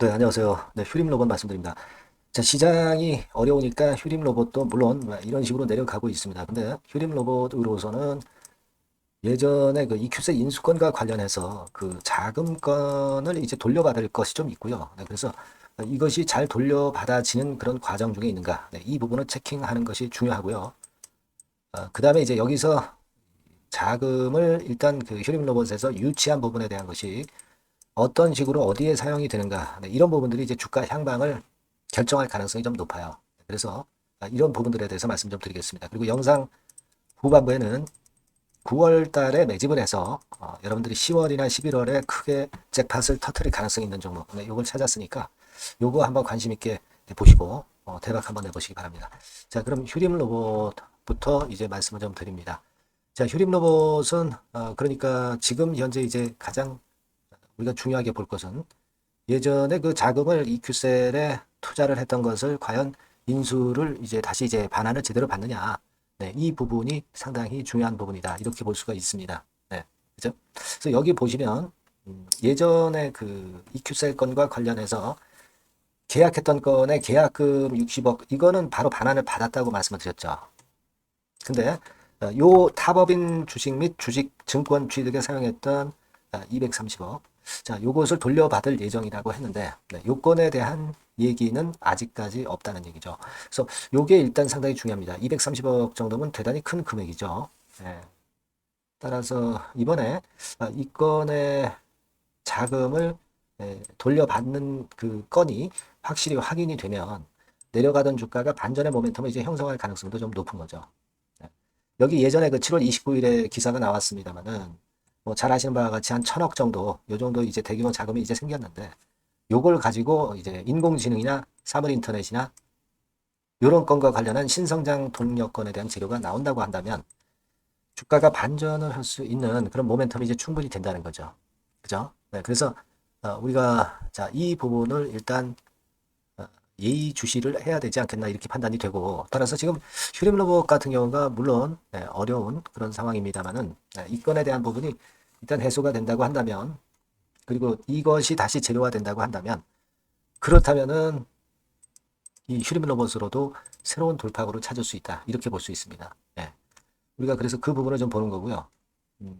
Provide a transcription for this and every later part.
네, 안녕하세요. 네, 휴림 로봇 말씀드립니다. 자, 시장이 어려우니까 휴림 로봇도 물론 이런 식으로 내려가고 있습니다. 근데 휴림 로봇으로서는 예전에 그 EQ세 인수권과 관련해서 그 자금권을 이제 돌려받을 것이 좀 있고요. 네, 그래서 이것이 잘 돌려받아지는 그런 과정 중에 있는가. 네, 이 부분을 체킹하는 것이 중요하고요. 그 다음에 이제 여기서 자금을 일단 그 휴림 로봇에서 유치한 부분에 대한 것이 어떤 식으로 어디에 사용이 되는가. 네, 이런 부분들이 이제 주가 향방을 결정할 가능성이 좀 높아요. 그래서 이런 부분들에 대해서 말씀 좀 드리겠습니다. 그리고 영상 후반부에는 9월 달에 매집을 해서 여러분들이 10월이나 11월에 크게 잭팟을 터트릴 가능성이 있는 종목, 네, 요걸 찾았으니까 요거 한번 관심 있게 보시고 대박 한번 내보시기 바랍니다. 자, 그럼 휴림 로봇부터 이제 말씀을 좀 드립니다. 자, 휴림 로봇은 그러니까 지금 현재 이제 가장 우리가 중요하게 볼 것은 예전에 그 자금을 EQ셀에 투자를 했던 것을 과연 인수를 이제 다시 이제 반환을 제대로 받느냐. 네, 이 부분이 상당히 중요한 부분이다. 이렇게 볼 수가 있습니다. 네, 그죠? 그래서 여기 보시면 예전에 그 EQ셀 건과 관련해서 계약했던 건의 계약금 60억 이거는 바로 반환을 받았다고 말씀을 드렸죠. 근데 요 타법인 주식 및 주식 증권 취득에 사용했던 230억. 자, 요것을 돌려받을 예정이라고 했는데, 네, 요건에 대한 얘기는 아직까지 없다는 얘기죠. 그래서 요게 일단 상당히 중요합니다. 230억 정도면 대단히 큰 금액이죠. 네. 따라서 이번에 이 건의 자금을 돌려받는 그 건이 확실히 확인이 되면 내려가던 주가가 반전의 모멘텀을 이제 형성할 가능성도 좀 높은 거죠. 네. 여기 예전에 그 7월 29일에 기사가 나왔습니다만은 뭐 잘 아시는 바와 같이 한 1,000억 정도, 요 정도 이제 대규모 자금이 이제 생겼는데 요걸 가지고 이제 인공지능이나 사물인터넷이나 요런 건과 관련한 신성장 동력권에 대한 재료가 나온다고 한다면 주가가 반전을 할 수 있는 그런 모멘텀이 이제 충분히 된다는 거죠. 그죠? 네, 그래서 우리가 자, 이 부분을 일단 예의주시를 해야 되지 않겠나 이렇게 판단이 되고 따라서 지금 휴림 로봇 같은 경우가 물론 어려운 그런 상황입니다만은 이 건에 대한 부분이 일단 해소가 된다고 한다면 그리고 이것이 다시 재료화된다고 한다면 그렇다면은 이 휴림 로봇으로도 새로운 돌파구를 찾을 수 있다 이렇게 볼 수 있습니다. 예. 우리가 그래서 그 부분을 좀 보는 거고요. 음,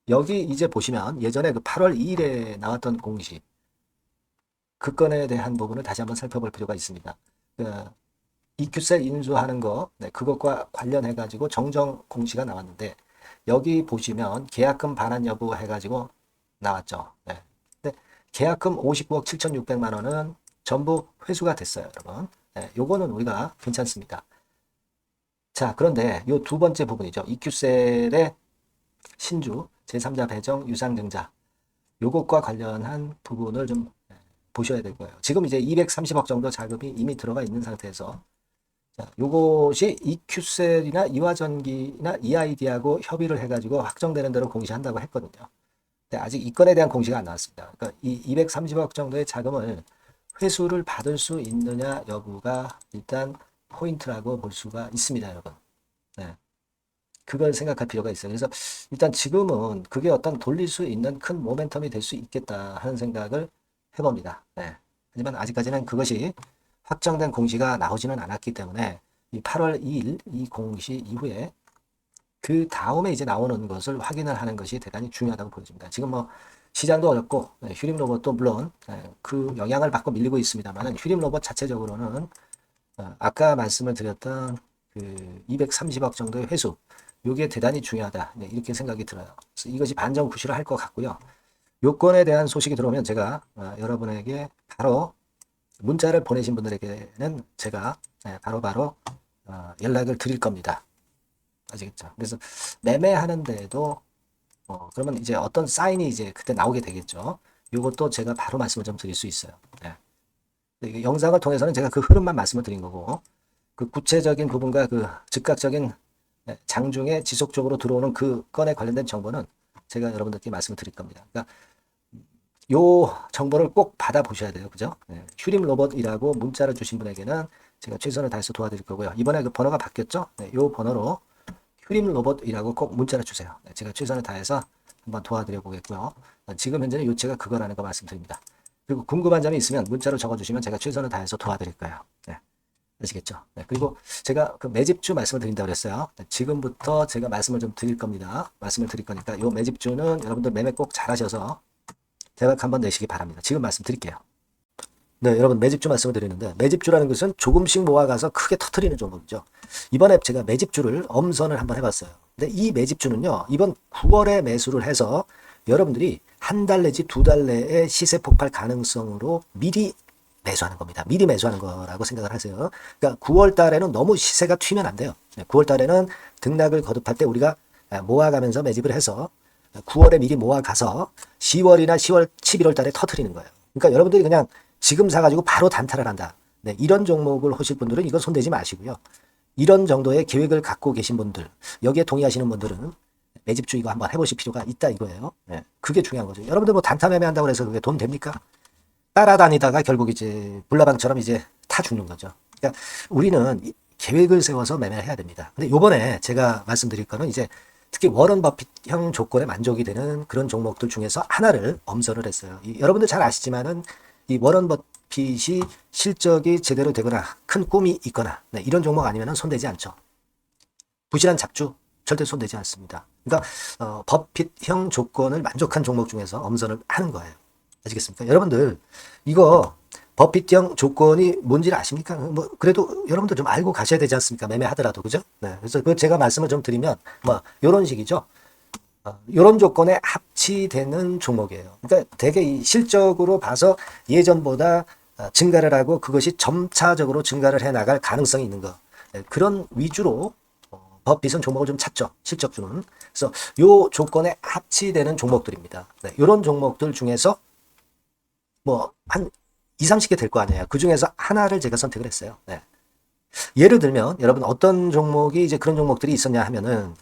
여기 이제 보시면 예전에 그 8월 2일에 나왔던 공시 그 건에 대한 부분을 다시 한번 살펴볼 필요가 있습니다. 그 EQ셀 인수하는 거, 네, 그것과 관련해 가지고 정정 공시가 나왔는데 여기 보시면 계약금 반환 여부 해가지고 나왔죠. 네. 근데 계약금 59억 7,600만 원은 전부 회수가 됐어요, 여러분. 네, 요거는 우리가 괜찮습니다. 자, 그런데 요 두 번째 부분이죠. EQ셀의 신주 제3자 배정 유상증자 요것과 관련한 부분을 좀 보셔야 될 거예요. 지금 이제 230억 정도 자금이 이미 들어가 있는 상태에서 자, 요것이 EQ셀이나 이화전기나 EID하고 협의를 해가지고 확정되는 대로 공시한다고 했거든요. 근데 아직 이 건에 대한 공시가 안 나왔습니다. 그러니까 이 230억 정도의 자금을 회수를 받을 수 있느냐 여부가 일단 포인트라고 볼 수가 있습니다, 여러분. 네. 그걸 생각할 필요가 있어요. 그래서 일단 지금은 그게 어떤 돌릴 수 있는 큰 모멘텀이 될 수 있겠다 하는 생각을 해봅니다. 네. 하지만 아직까지는 그것이 확정된 공시가 나오지는 않았기 때문에 이 8월 2일 이 공시 이후에 그 다음에 이제 나오는 것을 확인을 하는 것이 대단히 중요하다고 보여집니다. 지금 뭐 시장도 어렵고 휴림 로봇도 물론 그 영향을 받고 밀리고 있습니다만 휴림 로봇 자체적으로는 아까 말씀을 드렸던 그 230억 정도의 회수 이게 대단히 중요하다 이렇게 생각이 들어요. 그래서 이것이 반전 구실을 할 것 같고요. 요건에 대한 소식이 들어오면 제가 여러분에게 바로 문자를 보내신 분들에게는 제가 바로바로 연락을 드릴 겁니다. 아시겠죠? 그래서 매매하는데도 그러면 이제 어떤 사인이 이제 그때 나오게 되겠죠. 요것도 제가 바로 말씀을 좀 드릴 수 있어요. 네. 이게 영상을 통해서는 제가 그 흐름만 말씀을 드린 거고 그 구체적인 부분과 그 즉각적인 장중에 지속적으로 들어오는 그 건에 관련된 정보는 제가 여러분들께 말씀을 드릴 겁니다. 그러니까 요 정보를 꼭 받아보셔야 돼요. 그죠? 네. 휴림 로봇이라고 문자를 주신 분에게는 제가 최선을 다해서 도와드릴 거고요. 이번에 그 번호가 바뀌었죠? 네, 요 번호로 휴림 로봇이라고 꼭 문자를 주세요. 제가 최선을 다해서 한번 도와드려 보겠고요. 지금 현재는 요체가 그거라는 거 말씀드립니다. 그리고 궁금한 점이 있으면 문자로 적어주시면 제가 최선을 다해서 도와드릴 거예요. 네. 아시겠죠? 네. 그리고 제가 그 매집주 말씀을 드린다고 그랬어요. 네. 지금부터 제가 말씀을 좀 드릴 겁니다. 말씀을 드릴 거니까 요 매집주는 여러분들 매매 꼭 잘하셔서 대박 한번 내시기 바랍니다. 지금 말씀드릴게요. 네, 여러분 매집주 말씀을 드리는데 매집주라는 것은 조금씩 모아가서 크게 터트리는 종목이죠. 이번에 제가 매집주를 엄선을 한번 해봤어요. 근데 이 매집주는요, 이번 9월에 매수를 해서 여러분들이 한 달 내지 두 달 내에 시세 폭발 가능성으로 미리 매수하는 겁니다. 미리 매수하는 거라고 생각을 하세요. 그러니까 9월 달에는 너무 시세가 튀면 안 돼요. 9월 달에는 등락을 거듭할 때 우리가 모아가면서 매집을 해서 9월에 미리 모아가서 10월이나 10월, 11월 달에 터트리는 거예요. 그러니까 여러분들이 그냥 지금 사가지고 바로 단타를 한다. 네, 이런 종목을 하실 분들은 이건 손대지 마시고요. 이런 정도의 계획을 갖고 계신 분들, 여기에 동의하시는 분들은 매집주 이거 한번 해보실 필요가 있다 이거예요. 네, 그게 중요한 거죠. 여러분들 뭐 단타 매매한다고 해서 그게 돈 됩니까? 따라다니다가 결국 이제 불나방처럼 이제 타 죽는 거죠. 그러니까 우리는 계획을 세워서 매매를 해야 됩니다. 근데 요번에 제가 말씀드릴 거는 이제 특히 워런 버핏형 조건에 만족이 되는 그런 종목들 중에서 하나를 엄선을 했어요. 여러분들 잘 아시지만은 이 워런 버핏이 실적이 제대로 되거나 큰 꿈이 있거나 네, 이런 종목 아니면 손대지 않죠. 부실한 잡주 절대 손대지 않습니다. 그러니까 버핏형 조건을 만족한 종목 중에서 엄선을 하는 거예요. 아시겠습니까? 여러분들 이거 버핏형 조건이 뭔지를 아십니까? 뭐 그래도 여러분들 좀 알고 가셔야 되지 않습니까? 매매하더라도 그죠? 네, 그래서 그 제가 말씀을 좀 드리면 뭐 이런 식이죠. 이런 조건에 합치되는 종목이에요. 그러니까 되게 이 실적으로 봐서 예전보다 증가를 하고 그것이 점차적으로 증가를 해 나갈 가능성이 있는 거. 네, 그런 위주로 버핏은 종목을 좀 찾죠. 실적주는. 그래서 요 조건에 합치되는 종목들입니다. 네, 이런 종목들 중에서 뭐 한 2, 30개 될 거 아니에요. 그 중에서 하나를 제가 선택을 했어요. 네. 예를 들면 여러분 어떤 종목이 이제 그런 종목들이 있었냐 하면은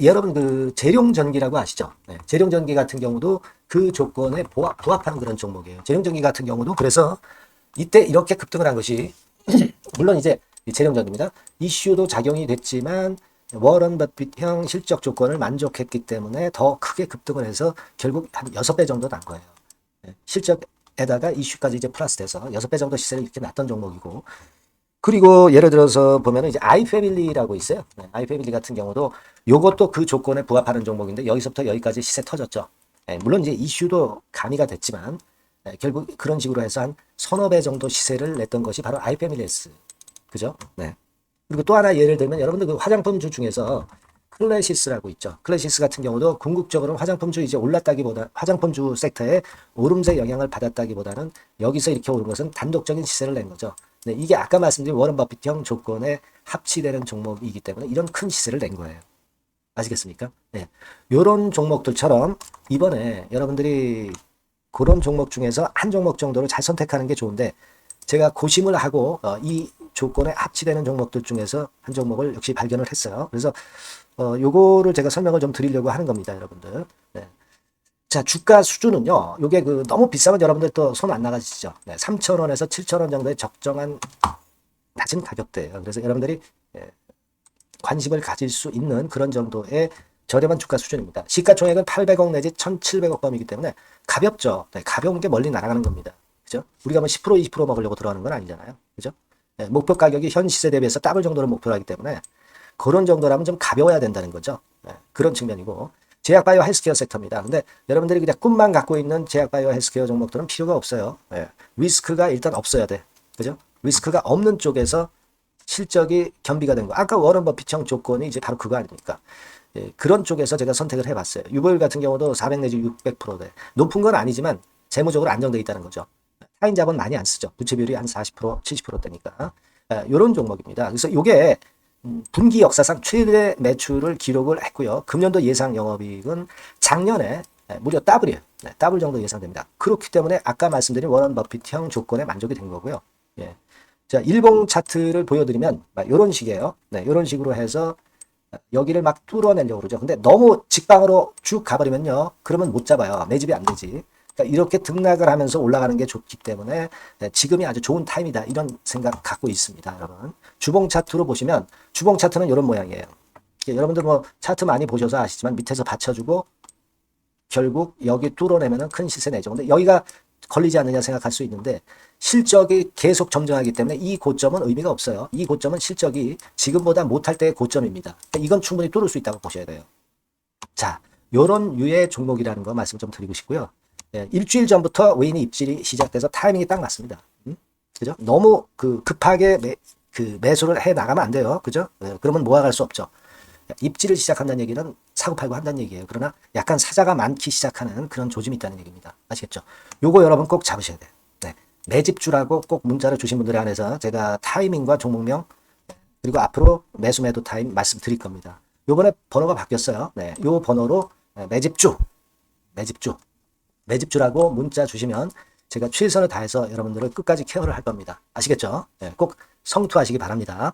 여러분 그 재룡전기라고 아시죠? 네. 재룡전기 같은 경우도 그 조건에 부합하는 그런 종목이에요. 재룡전기 같은 경우도 그래서 이때 이렇게 급등을 한 것이 물론 이제 재룡전기입니다. 이슈도 작용이 됐지만 워런 버핏형 실적 조건을 만족했기 때문에 더 크게 급등을 해서 결국 한 6배 정도 난 거예요. 네. 실적에다가 이슈까지 이제 플러스 돼서 6배 정도 시세를 이렇게 났던 종목이고 그리고 예를 들어서 보면은 이제 아이패밀리라고 있어요. 네, 아이패밀리 같은 경우도 요것도 그 조건에 부합하는 종목인데 여기서부터 여기까지 시세 터졌죠. 네, 물론 이제 이슈도 가미가 됐지만 네, 결국 그런 식으로 해서 한 서너 배 정도 시세를 냈던 것이 바로 아이패밀리스. 그죠? 네. 그리고 또 하나 예를 들면 여러분들 그 화장품주 중에서 클래시스라고 있죠. 클래시스 같은 경우도 궁극적으로 화장품주 이제 올랐다기보다 화장품주 섹터에 오름세 영향을 받았다기보다는 여기서 이렇게 오른 것은 단독적인 시세를 낸 거죠. 네, 이게 아까 말씀드린 워런 버핏형 조건에 합치되는 종목이기 때문에 이런 큰 시세를 낸 거예요. 아시겠습니까? 네. 요런 종목들처럼 이번에 여러분들이 그런 종목 중에서 한 종목 정도를 잘 선택하는 게 좋은데 제가 고심을 하고 이 조건에 합치되는 종목들 중에서 한 종목을 역시 발견을 했어요. 그래서 요거를 제가 설명을 좀 드리려고 하는 겁니다, 여러분들. 네. 자, 주가 수준은요. 요게 그 너무 비싸면 여러분들 또 손 안 나가시죠. 네, 3,000원에서 7,000원 정도의 적정한 낮은 가격대예요. 그래서 여러분들이 관심을 가질 수 있는 그런 정도의 저렴한 주가 수준입니다. 시가총액은 800억 내지 1,700억 범이기 때문에 가볍죠. 네, 가벼운 게 멀리 날아가는 겁니다. 그죠? 우리가 뭐 10% 20% 먹으려고 들어가는 건 아니잖아요. 그죠? 네, 목표 가격이 현 시세 대비해서 더블 정도를 목표로 하기 때문에 그런 정도라면 좀 가벼워야 된다는 거죠. 네, 그런 측면이고 제약바이오 헬스케어 섹터입니다. 근데 여러분들이 그냥 꿈만 갖고 있는 제약바이오 헬스케어 종목들은 필요가 없어요. 네, 리스크가 일단 없어야 돼. 그죠? 리스크가 없는 쪽에서 실적이 겸비가 된 거. 아까 워런 버핏형 조건이 이제 바로 그거 아닙니까? 예, 그런 쪽에서 제가 선택을 해봤어요. 유보율 같은 경우도 400 내지 600%대. 높은 건 아니지만 재무적으로 안정되어 있다는 거죠. 타인 자본 많이 안 쓰죠. 부채 비율이 한 40%, 70%대니까. 이런 종목입니다. 그래서 이게 분기 역사상 최대 매출을 기록을 했고요. 금년도 예상 영업이익은 작년에 무려 더블이에요. 네, 더블 정도 예상됩니다. 그렇기 때문에 아까 말씀드린 워런 버핏형 조건에 만족이 된 거고요. 예. 자, 일봉 차트를 보여드리면 이런 식이에요. 네, 이런 식으로 해서 여기를 막 뚫어내려고 그러죠. 근데 너무 직방으로 쭉 가버리면요. 그러면 못 잡아요. 매집이 안 되지. 그러니까 이렇게 등락을 하면서 올라가는 게 좋기 때문에 지금이 아주 좋은 타임이다. 이런 생각 갖고 있습니다. 여러분. 주봉 차트로 보시면 주봉 차트는 이런 모양이에요. 여러분들 뭐 차트 많이 보셔서 아시지만 밑에서 받쳐주고 결국 여기 뚫어내면 큰 시세 내죠. 근데 여기가 걸리지 않느냐 생각할 수 있는데 실적이 계속 정정하기 때문에 이 고점은 의미가 없어요. 이 고점은 실적이 지금보다 못할 때의 고점입니다. 이건 충분히 뚫을 수 있다고 보셔야 돼요. 자, 요런 유의 종목이라는 거 말씀 좀 드리고 싶고요. 예, 일주일 전부터 외인의 입질이 시작돼서 타이밍이 딱 맞습니다. 그죠? 너무 급하게 매수를 해 나가면 안 돼요. 그죠? 예, 그러면 모아갈 수 없죠. 입지를 시작한다는 얘기는 사고 팔고 한다는 얘기예요. 그러나 약간 사자가 많기 시작하는 그런 조짐이 있다는 얘기입니다. 아시겠죠? 요거 여러분 꼭 잡으셔야 돼요. 네. 매집주라고 꼭 문자를 주신 분들에 한해서 제가 타이밍과 종목명 그리고 앞으로 매수 매도 타임 말씀드릴 겁니다. 요번에 번호가 바뀌었어요. 네. 요 번호로 매집주라고 문자 주시면 제가 최선을 다해서 여러분들을 끝까지 케어를 할 겁니다. 아시겠죠? 네. 꼭 성투하시기 바랍니다.